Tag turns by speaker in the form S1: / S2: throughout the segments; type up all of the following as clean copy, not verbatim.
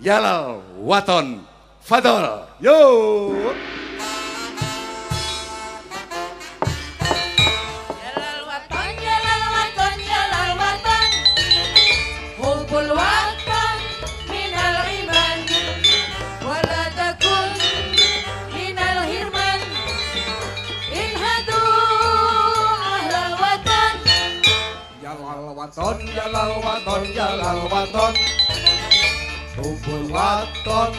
S1: Yalal Waton Fadol. Yo.
S2: Yalal waton, yalal waton, yalal waton. Hubul waton minal iman. Wala takun minal hirman. Inhadu ahlal waton.
S3: Yalal waton, yalal waton, yalal waton. Hubul waton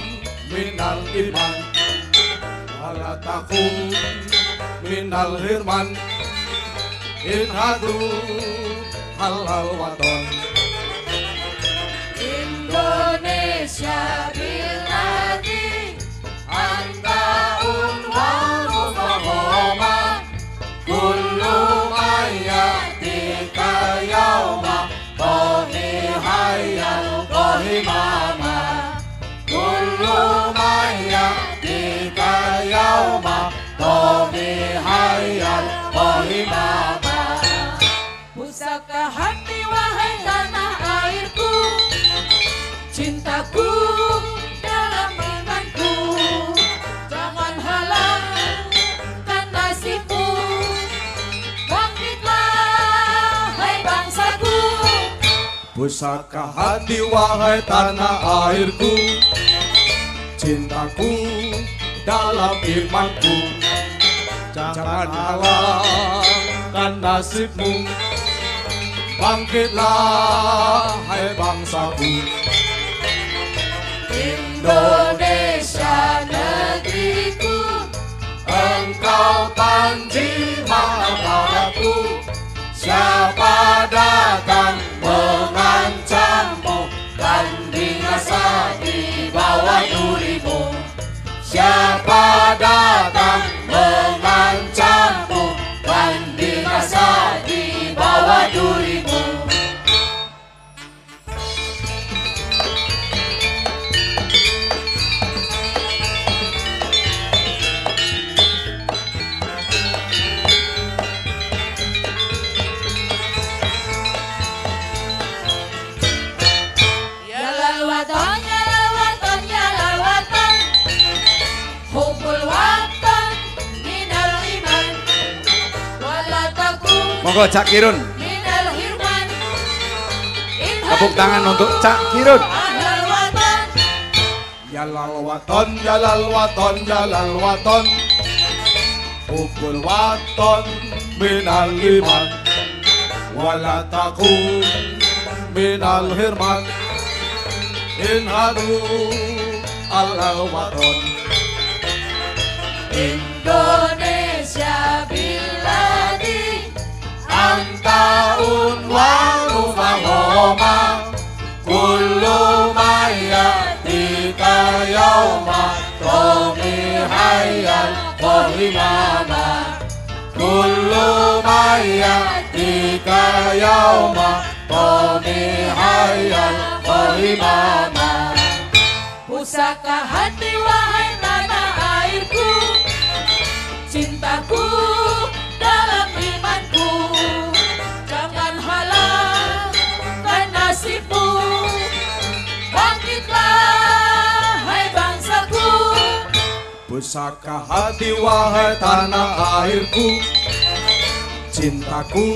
S3: minal iman. Wala takun minal hirman. Inhadu halal waton.
S2: Indonesia biladi anta unwanu fahoma kullu mayatika yauma qawmi hayal qahimama kullu mayatika yauma qawmi hayal qahimama. Pusaka hati wahai tanah airku, cintaku dalam imanku, jangan halangkan nasibmu, bangkitlah hai bangsaku.
S3: Pusaka hati wahai tanah airku, cintaku dalam imanku, jangan halangkan nasibmu, bangkitlah hai bangsaku.
S2: Indonesia negeriku, engkau panji mataku, siapa datang mengancammu dan binasa di bawah durimu. Siapa datang mengancammu dan binasa di bawah durimu. Yalal waton, yalal waton, yalal waton. Hubul waton minal iman. Wala takun
S1: Monggo Cak Kirun.
S2: minal hirman.
S1: Tepuk tangan untuk Cak Kirun.
S2: Ahlal waton.
S3: Yalal waton, yalal waton, yalal waton. Hubul waton minal iman. Wala takun minal hirman. Inhadu alal waton.
S2: Indonesia biladi anta unwanu fahoma kullu mayatika yauma qawmi hayal qahimama kullu mayatika yauma qawmi hayal qahimama. Pusaka hati wahai tanah airku, cintaku dalam imanku, jangan halangkan nasibmu, bangkitlah hai bangsaku.
S3: Pusaka hati wahai tanah airku, cintaku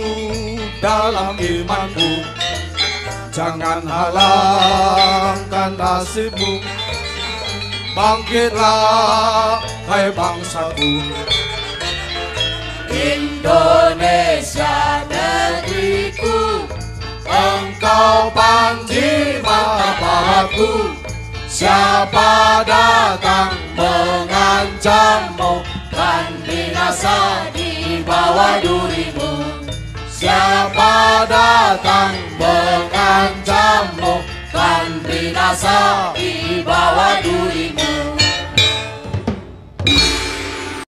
S3: dalam imanku, jangan halangkan nasibmu, bangkitlah hai bangsaku.
S2: Indonesia negeriku, engkau panji mataku, siapa datang mengancammu kan binasa di bawah durimu. Siapa datang mengancammu kan binasa di bawah durimu.